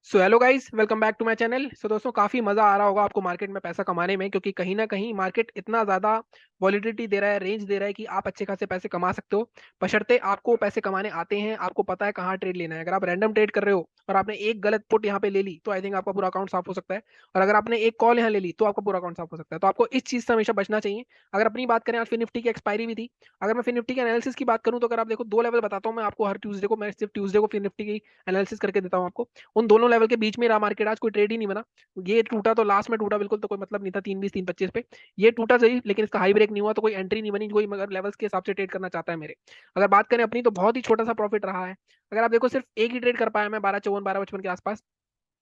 So hello guys, welcome back to my channel. So दोस्तों, काफी मजा आ रहा होगा आपको मार्केट में पैसा कमाने में, क्योंकि कहीं ना कहीं मार्केट इतना ज्यादा वॉलिडिटी दे रहा है, रेंज दे रहा है कि आप अच्छे खासे पैसे कमा सकते हो। बशर्ते आपको पैसे कमाने आते हैं, आपको पता है कहाँ ट्रेड लेना है। अगर आप रैंडम ट्रेड कर रहे हो और आपने एक गलत पुट यहाँ पे ले ली तो आई थिंक आपका पूरा अकाउंट साफ हो सकता है। और अगर आपने एक कॉल यहाँ ले ली तो आपका पूरा अकाउंट साफ हो सकता है। तो आपको इस चीज से हमेशा बचना चाहिए। अगर अपनी बात करें, आज फिर निफ्टी की एक्सपायरी भी थी। अगर मैं फिर निफ्टी के एनालिसिस की बात करूं तो अगर आप देखो, दो लेवल बताता हूँ मैं आपको हर ट्यूसडे को। मैं सिर्फ ट्यूसडे को फिर निफ्टी की एनालिसिस करके देता हूँ आपको। उन दोनों लेवल के बीच में रहा मार्केट, आज कोई ट्रेड ही नहीं बना। ये टूटा तो लास्ट में टूटा, बिल्कुल तो कोई मतलब नहीं था, 3:20 3:25 पे ये टूटा सही, लेकिन इसका हाई ब्रेक नहीं हुआ तो कोई एंट्री नहीं बनी। कोई मगर लेवल्स के हिसाब से ट्रेड करना चाहता है मेरे। अगर बात करें अपनी, तो बहुत ही छोटा सा प्रॉफिट रहा है। अगर आप देखो, सिर्फ एक ही ट्रेड कर पाया मैं, 12:54 12:55 के आसपास।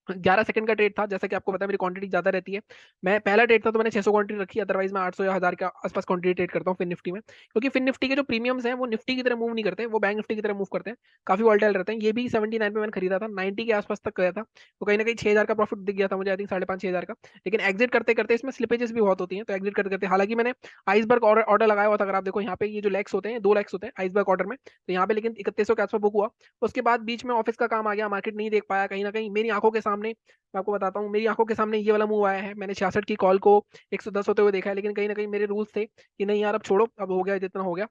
11 सेकंड का ट्रेड था। जैसा कि आपको पता है मेरी क्वांटिटी ज्यादा रहती है। मैं पहला ट्रेड था तो मैंने 600 क्वांटिटी रखी, अदरवाइज मैं 800 या 1000 के आसपास क्वांटिटी ट्रेड करता हूँ फिन निफ्टी में, क्योंकि फिन निफ्टी के जो प्रीमियम्स हैं वो निफ्टी की तरह मूव नहीं करते, वो बैंक निफ्टी की तरह मूव करते हैं। काफी वॉल्टाइल रहते हैं। ये भी 79 पे मैंने खरीदा था, 90 के आसपास तक गया था, तो कहीं ना कहीं 6000 का प्रॉफिट दिख गया था मुझे, आई थिंक 5,500 6,000 का। लेकिन एग्जिट करते करते इसमें स्लिपेजेस भी बहुत होती हैं, तो एग्जिट करते करते, हालांकि मैंने आइसबर्ग ऑर्डर लगाया हुआ था। अगर आप देखो यहाँ पे, ये जो लेग्स होते हैं, 2 लेग्स होते हैं आइसबर्ग ऑर्डर में, तो यहाँ पे लेकिन 3100 के आसपास बुक हुआ। उसके बाद बीच में ऑफिस का काम आ गया, मार्केट नहीं देख पाया। कहीं ना कहीं मेरी आंखों के सामने, मैं आपको बताता हूँ, मेरी आंखों के सामने ये वाला मूव आया है। मैंने 66 की कॉल को 110 होते हुए देखा है, लेकिन कहीं ना कहीं मेरे रूल्स थे कि नहीं यार, अब छोड़ो, अब हो गया जितना हो गया।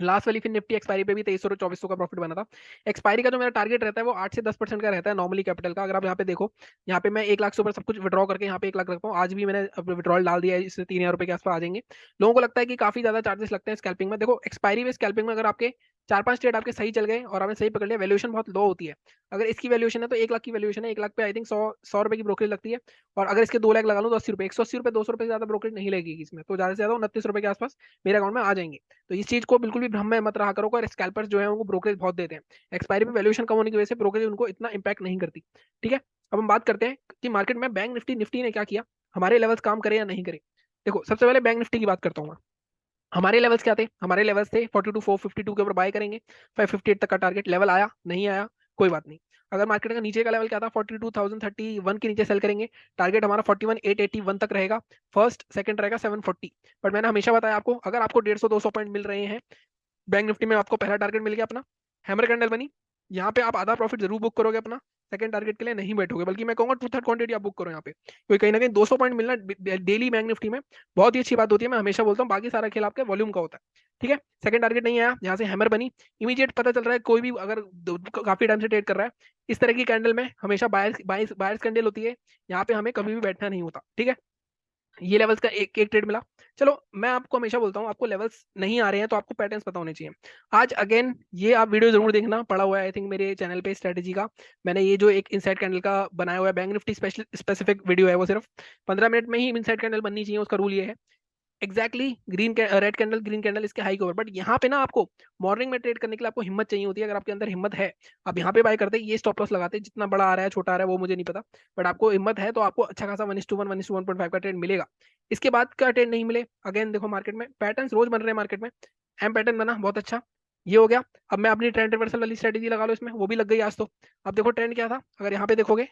लास्ट वाली फिर निफ्टी एक्सपायरी पे भी 2300 और 2400 का प्रॉफिट बना था। एक्सपायरी का जो मेरा टारगेट रहता है वो 8 से 10% का रहता है नॉर्मली कैपिटल का। अगर आप यहाँ पे देखो, यहाँ पे मैं 1 लाख से ऊपर सब कुछ विड्रॉ करके यहाँ पे 1 लाख रखता हूँ। आज भी मैंने विड्रॉल डाल दिया है, इससे 3,000 रुपए के आसपास आ जाएंगे। लोगों को लगता है कि काफी ज्यादा चार्जेस लगते हैं स्कैल्पिंग में। देखो, एक्सपायरी में स्कैल्पिंग में अगर आपके 4-5 ट्रेड आपके सही चल गए और आपने सही पकड़ लिया, वैल्यूएशन बहुत लो होती है। अगर इसकी वैल्यूएशन है तो 1 लाख की वैल्यूएशन है, 1 लाख पे आई थिंक 100 रुपए की ब्रोकरेज लगती है। और अगर इसके 2 लाख लगा लूँ तो 80 रुपए, 180 रुपए, 200 रुपए से ज्यादा ब्रोकरेज नहीं लगेगी इसमें, तो ज्यादा से ज्यादा 29 रुपए के आसपास मेरे अकाउंट में आ जाएंगे। तो इस चीज को बिल्कुल भी भ्रम में मत रहा करो। और स्कैल्पर्स जो है उनको ब्रोकरेज बहुत देते हैं। एक्सपायरी में वैल्यूएशन कम होने की वजह से ब्रोकरेज उनको इतना इंपैक्ट नहीं करती। ठीक है। अब हम बात करते हैं कि मार्केट में बैंक निफ्टी निफ्टी ने क्या किया, हमारे लेवल्स काम करे या नहीं करे। देखो, सबसे पहले बैंक निफ्टी की बात करता हूँ मैं। हमारे लेवल्स क्या थे? हमारे लेवल्स थे 42,452 के ऊपर बाय करेंगे। 558 तक का टारगेट लेवल आया, नहीं आया, कोई बात नहीं। अगर मार्केट का नीचे का लेवल क्या था, 42,031 के नीचे सेल करेंगे। टारगेट हमारा 41,881 तक रहेगा। फर्स्ट सेकंड रहेगा 740। बट मैंने हमेशा बताया आपको, अगर आपको 150-200 पॉइंट मिल रहे हैं बैंक निफ्टी में, आपको पहला टारगेट मिल गया अपना, हैमर कैंडल बनी, यहाँ पे आप आधा प्रॉफिट जरूर बुक करोगे अपना। सेकंड टारगेट के लिए नहीं बैठोगे, बल्कि मैं कहूंगा 2/3 क्वांटिटी आप बुक करो यहाँ पे, क्योंकि कहीं ना कहीं 200 पॉइंट मिलना डेली बैंक निफ्टी में बहुत ही अच्छी बात होती है। मैं हमेशा बोलता हूँ, बाकी सारा खेल आपके वॉल्यूम का होता है। ठीक है। सेकंड टारगेट नहीं आया, यहाँ से हैमर बनी। इमीडिएट पता चल रहा है, कोई भी अगर काफी टाइम से ट्रेड कर रहा है, इस तरह की कैंडल में हमेशा बायर्स बायर्स बायर्स कैंडल होती है। यहाँ पे हमें कभी भी बैठना नहीं होता। ठीक है। ये लेवल्स का एक एक ट्रेड मिला। चलो, मैं आपको हमेशा बोलता हूँ, आपको लेवल्स नहीं आ रहे हैं तो आपको पैटर्न्स पता होने चाहिए। आज अगेन ये आप वीडियो जरूर देखना, पड़ा हुआ है आई थिंक मेरे चैनल पे स्ट्रेटेजी का। मैंने ये जो एक इनसाइड कैंडल का बनाया हुआ है, bank Nifty special specific video है, वो सिर्फ 15 मिनट में ही इनसाइड कैंडल बननी चाहिए, उसका रूल ये है। Exactly green red candle, green candle इसके हाई के ऊपर। बट यहाँ पे ना आपको मॉर्निंग में ट्रेड करने के लिए आपको हिम्मत चाहिए होती है। अगर आपके अंदर हिम्मत है, आप यहाँ पे बाय करते, ये स्टॉप लॉस लगाते, जितना बड़ा आ रहा है छोटा आ रहा है वो मुझे नहीं पता, बट आपको हिम्मत है तो आपको अच्छा खासा 1:1 1:1.5 का ट्रेड मिलेगा। इसके बाद का ट्रेड नहीं मिले, अगेन देखो मार्केट में पैटर्न रोज बन रहे हैं मार्केट में। एम पैटर्न बना, बहुत अच्छा, ये हो गया। अब मैं अपनी ट्रेंड रिवर्सल वाली स्ट्रेटेजी लगा लो इसमें, वो भी लग गई आज तो। अब देखो ट्रेंड क्या था, अगर यहाँ पे देखोगे,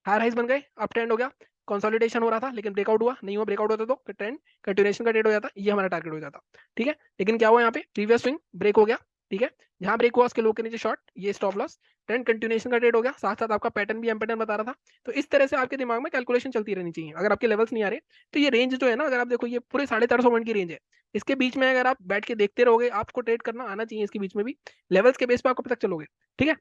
हायर हाइज बन गए, अप ट्रेंड हो गया। कंसोलिडेशन हो रहा था लेकिन ब्रेकआउट हुआ नहीं हुआ, ब्रेकआउट होता तो ट्रेंड कंटिन्यूएशन का ट्रेड हो जाता, ये हमारा टारगेट हो जाता। ठीक है। लेकिन क्या हुआ, यहाँ पे प्रीवियस स्विंग ब्रेक हो गया। ठीक है। जहां ब्रेक हुआ उसके लो के नीचे शॉर्ट, ये स्टॉप लॉस, ट्रेंड कंटिन्यूएशन का ट्रेड हो गया, साथ साथ आपका पैटर्न भी एम पैटर्न बता रहा था। तो इस तरह से आपके दिमाग में कैलकुलेशन चलती रहनी चाहिए। अगर आपके लेवल्स नहीं आ रहे, तो ये रेंज जो है ना, अगर आप देखो, ये पूरे 450 पॉइंट की रेंज है। इसके बीच में अगर आप बैठ के देखते रहोगे, आपको ट्रेड करना आना चाहिए इसके बीच में भी, लेवल्स के बेस पर आपको पता चलोगे। ठीक है।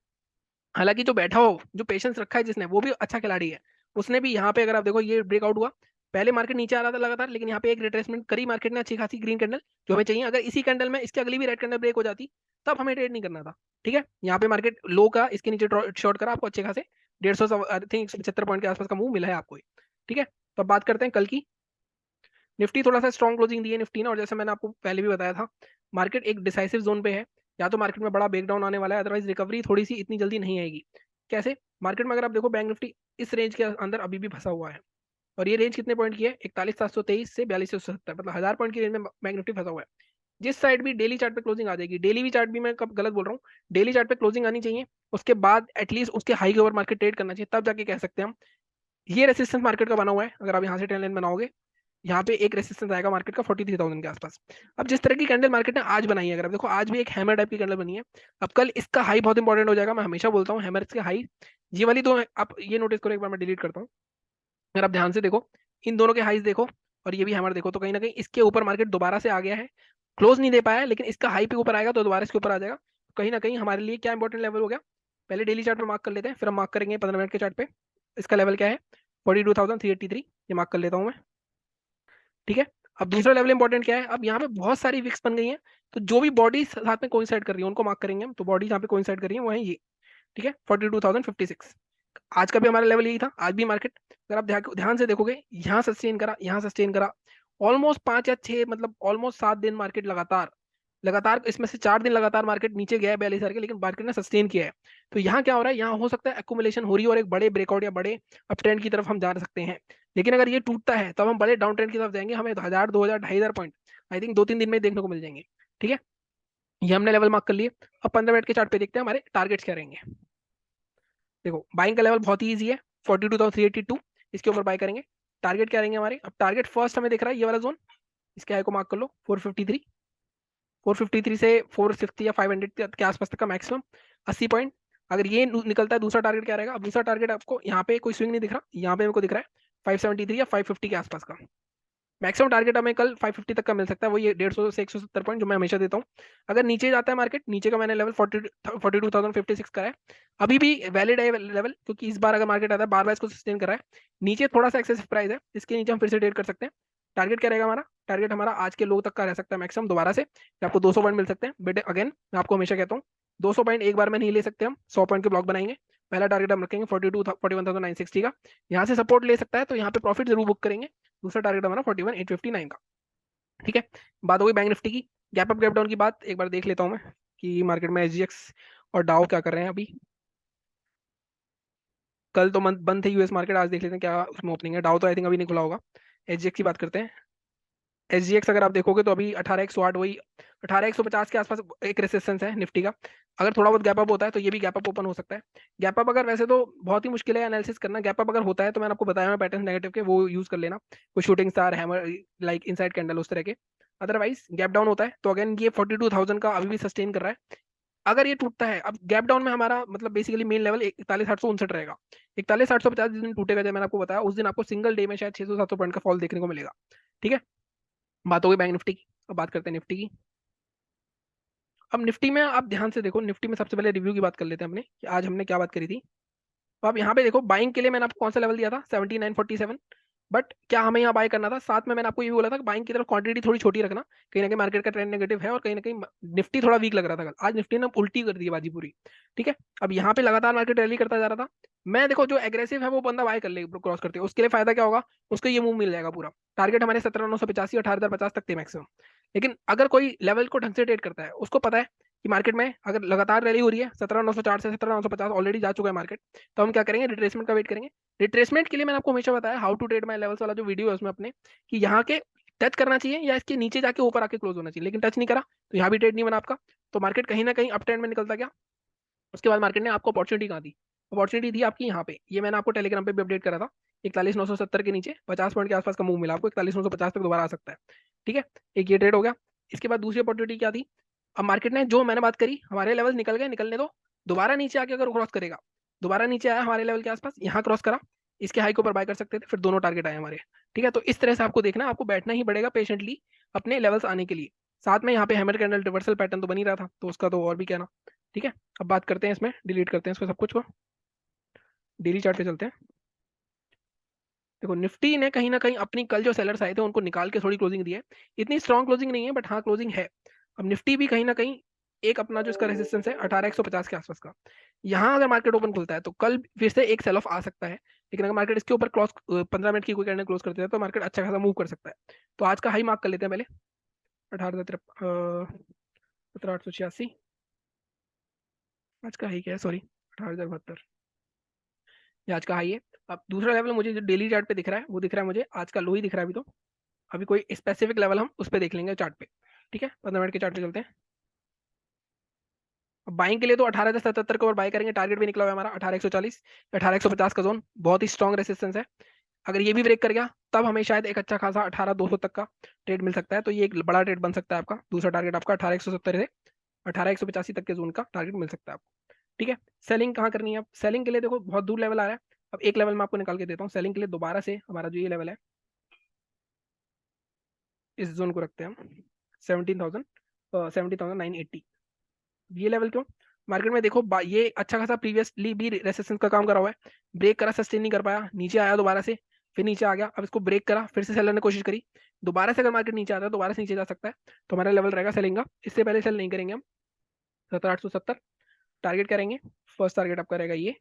हालांकि जो बैठा हो, जो पेशेंस रखा है जिसने, वो भी अच्छा खिलाड़ी है। उसने भी यहाँ पे, अगर आप देखो, ये ब्रेकआउट हुआ, पहले मार्केट नीचे आ रहा था लगातार, लेकिन यहाँ पे एक रिट्रेसमेंट करी मार्केट ने अच्छी खासी, ग्रीन कैंडल जो हमें चाहिए। अगर इसी कैंडल में इसकी अगली भी रेड कैंडल ब्रेक हो जाती, तब हमें ट्रेड नहीं करना था। ठीक है। यहाँ पे मार्केट लो का इसके नीचे शॉर्ट करा, आपको अच्छे खासे 150 आई थिंक 175 पॉइंट के आसपास का मूव मिला है आपको। ठीक है। तो अब बात करते हैं कल की। निफ्टी थोड़ा सा स्ट्रॉन्ग क्लोजिंग दी है निफ्टी ने, और जैसे मैंने आपको पहले भी बताया था, मार्केट एक डिसाइसिव जोन पे है। या तो मार्केट में बड़ा ब्रेकडाउन आने वाला है, अदरवाइज रिकवरी थोड़ी सी इतनी जल्दी नहीं आएगी। कैसे? मार्केट में अगर आप देखो, बैंक निफ्टी इस रेंज के अंदर अभी भी फंसा हुआ है। और ये रेंज कितने पॉइंट की है? 41,723 से 42,170, मतलब 1000 पॉइंट की रेंज में बैंक निफ्टी फंसा हुआ है। जिस साइड भी डेली चार्ट पे क्लोजिंग आ जाएगी, डेली भी चार्ट भी, मैं कब गलत बोल रहा हूँ, डेली चार्ट पे क्लोजिंग आनी चाहिए, उसके बाद एटलीस्ट उसके हाई के ओवर मार्केट ट्रेड करना चाहिए, तब जाके कह सकते हैं हम। ये रेसिस्टेंस मार्केट का बना हुआ है, अगर आप यहाँ से ट्रेंड लाइन बनाओगे, यहाँ पे एक रेसिस्टेंस आएगा मार्केट का 43,000 के आसपास। अब जिस तरह की कैंडल मार्केट ने आज बनाई है, अगर आप देखो, आज भी एक हैमर टाइप की कैंडल बनी है। अब कल इसका हाई बहुत इंपॉर्टेंट हो जाएगा। मैं हमेशा बोलता हूँ, हैमर के हाई ये वाली दो आप ये नोटिस करो, एक बार मैं डिलीट करता हूँ। अगर आप ध्यान से देखो, इन दोनों के हाईज देखो और ये भी हैमर देखो, तो कहीं ना कहीं इसके ऊपर मार्केट दोबारा से आ गया है। क्लोज नहीं दे पाया है, लेकिन इसका हाई पे ऊपर आएगा तो दोबारा इसके ऊपर आ जाएगा। कहीं ना कहीं हमारे लिए क्या इंपॉर्टेंट लेवल हो गया, पहले डेली चार्ट पे मार्क कर लेते हैं, फिर हम मार्क करेंगे 15 मिनट के चार्ट पे। इसका लेवल क्या है, 42,383, ये मार्क कर लेता हूँ मैं। ठीक है, अब दूसरा लेवल इंपॉर्टेंट क्या है, अब यहाँ पे बहुत सारी विक्स बन गई हैं, तो जो भी बॉडी साथ में कोइंसाइड कर रही है उनको मार्क करेंगे हम। तो बॉडी जहाँ पे कोइंसाइड कर रही है वो है ये। ठीक है, 42,056। आज का भी हमारा लेवल यही था, आज भी मार्केट अगर आप ध्यान से देखोगे, यहाँ सस्टेन करा, यहाँ सस्टेन करा, ऑलमोस्ट 5 या 6, मतलब ऑलमोस्ट 7 दिन मार्केट लगातार लगातार, इसमें से 4 दिन लगातार मार्केट नीचे गया है 42,000 के, लेकिन मार्केट ने सस्टेन किया है। तो यहाँ क्या हो रहा है, यहाँ हो सकता है एक्यूमुलेशन हो रही है और एक बड़े ब्रेकआउट या बड़े अप ट्रेंड की तरफ हम जा सकते हैं। लेकिन अगर ये टूटता है तब हम बड़े डाउन ट्रेंड की तरफ जाएंगे, हमें 1,000, 2,000, 2,500 पॉइंट आई थिंक 2-3 दिन में देखने को मिल जाएंगे। ठीक है, ये हमने लेवल मार्क कर लिए। अब 15 मिनट के चार्ट पे देखते हैं हमारे टारगेट्स क्या रहेंगे। देखो बाइंग का लेवल बहुत ही ईजी है, 42,382, इसके ऊपर बाय करेंगे। टारगेट क्या रहेंगे हमारे, अब टारगेट फर्स्ट हमें दिख रहा है ये वाला जोन, इसके हाई को मार्क कर लो 453। 453 से 460 या 500 के आसपास तक का मैक्सिमम 80 पॉइंट। अगर ये निकलता है, दूसरा टारगेट क्या रहेगा, अब दूसरा टारगेट आपको यहाँ पे कोई स्विंग नहीं दिख रहा, यहाँ पे मेरे को दिख रहा है 573 या 550 के आसपास का। मैक्सिमम टारगेट हमें कल 550 तक का मिल सकता है, वो ये 150 से 170 पॉइंट जो मैं हमेशा देता हूँ। अगर नीचे जाता है मार्केट, नीचे का मैंने लेवल 42,056 करा है, अभी भी वैलिड है लेवल, क्योंकि इस बार अगर मार्केट आता है बार बार इसको सस्टेन कर रहा है। नीचे थोड़ा सा एक्सेसिव प्राइस है, इसके नीचे हम फिर से ट्रेड कर सकते हैं। टारगेट क्या रहेगा हमारा, टारगेट हमारा आज के लो तक का रह सकता है मैक्सिमम, दोबारा से आपको 200 पॉइंट मिल सकते हैं। बट अगेन मैं आपको हमेशा कहता हूँ 200 पॉइंट एक बार में नहीं ले सकते, हम 100 पॉइंट के ब्लॉक बनाएंगे। पहला टारगेट हम रखेंगे 41,960 का, यहाँ से सपोर्ट ले सकता है तो यहाँ पे प्रॉफिट जरूर बुक करेंगे। दूसरा टारगेट हमारा 41,859 का। ठीक है, बात हो गई बैंक निफ्टी की। गैप अप गैप डाउन की बात एक बार देख लेता हूँ मैं कि मार्केट में एसजीएक्स और डाउ क्या कर रहे हैं अभी। कल तो बंद थे यूएस मार्केट, आज देख लेते हैं क्या उसमें ओपनिंग है। डाउ तो आई थिंक अभी नहीं खुला होगा। एसजीएक्स की बात करते हैं। एसजीएक्स अगर आप देखोगे तो अभी 18,108, वही 18,150 के आसपास एक रेसिस्टेंस है निफ्टी का। अगर थोड़ा बहुत गैप अप होता है तो ये भी गैप अप ओपन हो सकता है। गैप अप अगर, वैसे तो बहुत ही मुश्किल है एनालिसिस करना, गैप अप अगर होता है तो मैंने आपको बताया मैं पैटर्न नेगेटिव के वो यूज कर लेना, कोई shooting star, hammer, like inside candle, उस तरह के। अदरवाइज गैप डाउन होता है तो अगेन ये 42,000 का अभी भी सस्टेन कर रहा है। अगर ये टूटता है, अब गैप डाउन में हमारा मतलब बेसिकली मेन लेवल 41,859 रहेगा। 41,850 जिस दिन टूटेगा, जब मैंने आपको बताया उस दिन आपको सिंगल डे में शायद 600-700 पॉइंट का फॉल देखने को मिलेगा। ठीक है, बात हो गई बैंक निफ्टी की। अब बात करते हैं निफ्टी की। अब निफ्टी में आप ध्यान से देखो, निफ्टी में सबसे पहले रिव्यू की बात कर लेते हैं अपने कि आज हमने क्या बात करी थी। तो आप यहाँ पे देखो, बाइंग के लिए मैंने आपको कौन सा लेवल दिया था, 7947। बट क्या हमें यहाँ बाय करना था, साथ में मैंने आपको ये भी बोला था कि बाइंग की तरफ क्वांटिटी थोड़ी छोटी रखना। कहीं ना कहीं मार्केट का ट्रेंड नेगेटिव है और कहीं ना कहीं निफ्टी थोड़ा वीक लग रहा था कल, आज निफ्टी ने उल्टी कर दी है बाजी पूरी। ठीक है, अब यहाँ पे लगातार मार्केट रैली करता जा रहा था। मैं देखो जो एग्रेसिव है वो बंदा बाय कर ले क्रॉस करते, उसके लिए फायदा क्या होगा, उसको ये मूव मिल जाएगा पूरा। टारगेट हमारे 17,985, 18,050 तक थे मैक्सिमम। लेकिन अगर कोई लेवल को ढंग से ट्रेड करता है, उसको पता है कि मार्केट में अगर लगातार रैली हो रही है, 17,904 से 17,950 ऑलरेडी जा चुका है मार्केट, तो हम क्या करेंगे, रिट्रेसमेंट का वेट करेंगे। रिट्रेसमेंट के लिए मैंने आपको हमेशा बताया how to trade my levels वाला जो वीडियो है उसमें अपने, कि यहाँ के टच करना चाहिए या इसके नीचे जाके ऊपर आके क्लोज होना चाहिए, लेकिन टच नहीं करा तो यहाँ भी ट्रेड नहीं बना आपका। तो मार्केट कहीं ना कहीं अप ट्रेंड में निकलता गया। उसके बाद मार्केट ने आपको अपॉर्चुनिटी कहाँ दी, अपॉर्चुनिटी दी आपकी यहाँ पे, ये मैंने आपको टेलीग्राम पे भी अपडेट करा था। 41,970 के नीचे 50 पॉइंट के आसपास का मूव मिला आपको, 41,950 तक दोबारा आ सकता है। ठीक है, एक ये ट्रेड हो गया। इसके बाद दूसरी अपॉर्चुनिटी क्या थी, अब मार्केट ने जो मैंने बात करी, हमारे लेवल निकल गए, निकलने दो, दोबारा नीचे आके अगर क्रॉस करेगा, दोबारा नीचे आया हमारे लेवल के आसपास, यहाँ क्रॉस करा, इसके हाई के ऊपर बाय कर सकते थे, फिर दोनों टारगेट आए हमारे। ठीक है, तो इस तरह से आपको देखना है, आपको बैठना ही पड़ेगा पेशेंटली अपने लेवल्स आने के लिए। साथ में यहाँ पे हैमर कैंडल रिवर्सल पैटर्न तो बन ही रहा था, तो उसका तो और भी कहना। ठीक है, अब बात करते हैं इसमें, डिलीट करते हैं इसको सब कुछ को, डेली चार्ट पे चलते हैं। देखो निफ्टी ने कहीं ना कहीं अपनी कल जो सेलर्स आए थे उनको निकाल के थोड़ी क्लोजिंग दी है। इतनी स्ट्रॉन्ग क्लोजिंग नहीं है बट हाँ क्लोजिंग है। अब निफ्टी भी कहीं ना कहीं एक अपना जो इसका रेजिस्टेंस है 18,150 के आसपास का, यहाँ अगर मार्केट ओपन खुलता है तो कल फिर से एक सेल ऑफ आ सकता है। लेकिन अगर मार्केट इसके ऊपर क्लॉज 15 मिनट की कोई कैंडल क्लोज करते हैं तो मार्केट अच्छा खासा मूव कर सकता है। तो आज का हाई मार्क कर लेते हैं पहले, 17,886। आज का हाई क्या है, सॉरी, 18,072, ये आज का हाई है। अब दूसरा लेवल मुझे जो डेली चार्ट पे दिख रहा है वो दिख रहा है मुझे आज का लो ही दिख रहा है अभी तो। अभी कोई स्पेसिफिक लेवल हम उस पर देख लेंगे चार्ट पे। ठीक है, 15 मिनट के चार्ट पे चलते हैं। अब बाइंग के लिए तो 18,077 के ऊपर बाय करेंगे, टारगेट भी निकला हुआ है हमारा 18,140, 18,150 का जोन बहुत ही स्ट्रॉन्ग रेसिस्टेंस है। अगर ये भी ब्रेक कर गया तब हमें शायद एक अच्छा खासा 18,200 तक का ट्रेड मिल सकता है, तो ये एक बड़ा ट्रेड बन सकता है आपका। दूसरा टारगेट आपका 18,170 से 18,185 तक के जोन का टारगेट मिल सकता है आपको। ठीक है। सेलिंग कहाँ करनी है? अब सेलिंग के लिए देखो बहुत दूर लेवल आ रहा है। अब एक लेवल मैं आपको निकाल के देता हूँ सेलिंग के लिए। दोबारा से हमारा जो ये लेवल है, इस जोन को रखते हैं हम 17,000, 17,980। ये लेवल क्यों? मार्केट में देखो ये अच्छा खासा प्रीवियसली भी रेसिस्टेंस का काम करा हुआ है, ब्रेक करा, सस्टेन नहीं कर पाया, नीचे आया दोबारा से, फिर नीचे आ गया, अब इसको ब्रेक करा, फिर से सेलर ने कोशिश करी, दोबारा से अगर मार्केट नीचे आता है दोबारा से नीचे जा सकता है। तो हमारा लेवल रहेगा सेलिंग का, इससे पहले सेल नहीं करेंगे हम। 17,870 टारगेट करेंगे। फर्स्ट टारगेट आपका रहेगा ये,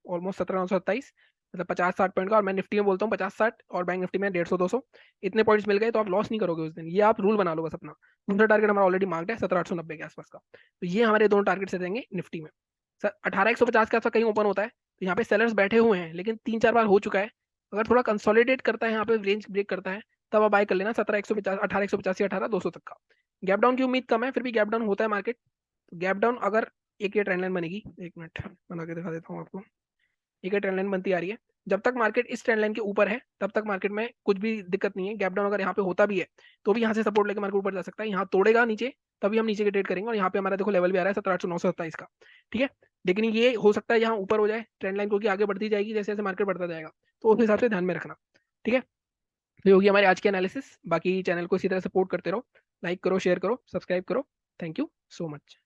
ऑलमोस्ट 17,927, मतलब 50-60 पॉइंट का। और मैं निफ्टी में बोलता हूँ 50-60, और बैंक निफ्टी में 150-200। इतने पॉइंट्स मिल गए तो आप लॉस नहीं करोगे उस दिन, ये आप रूल बना लो बस अपना। दूसरा टारगेट हमारा ऑलरेडी मार्क्ड है 17,890 के आसपास का। तो ये हमारे दोनों टारगेट से देंगे निफ्टी में। सर 18,150 के आसपास कहीं ओपन होता है, तो यहाँ पे सेलर्स बैठे हुए हैं, लेकिन 3-4 बार हो चुका है। अगर थोड़ा कंसोलिडेट करता है, यहाँ पे रेंज ब्रेक करता है, तब आप बाय कर लेना 17,150, 18,150 या 18,200 तक का। गैप डाउन की उम्मीद कम है, फिर भी गैप डाउन होता है मार्केट। तो गैप डाउन अगर, एक ये ट्रेंड लाइन बनेगी, एक मिनट बना के दिखा देता हूँ आपको। एक ये ट्रेंड लाइन बनती आ रही है, जब तक मार्केट इस ट्रेंड लाइन के ऊपर है तब तक मार्केट में कुछ भी दिक्कत नहीं है। गैप डाउन अगर यहाँ पे होता भी है तो भी यहाँ से सपोर्ट लेकर मार्केट ऊपर जा सकता है, यहाँ तोड़ेगा नीचे तभी हम नीचे के ट्रेड करेंगे। और यहाँ पे हमारा देखो लेवल भी आ रहा है 17,800-927 का। ठीक है, लेकिन ये हो सकता है यहाँ ऊपर हो जाए ट्रेंड लाइन, क्योंकि आगे बढ़ती जाएगी जैसे जैसे मार्केट बढ़ता जाएगा, तो उस हिसाब से ध्यान में रखना। ठीक है, तो ये होगी हमारी आज की एनालिसिस। बाकी चैनल को इसी तरह सपोर्ट करते रहो, लाइक करो, शेयर करो, सब्सक्राइब करो। Thank you so much.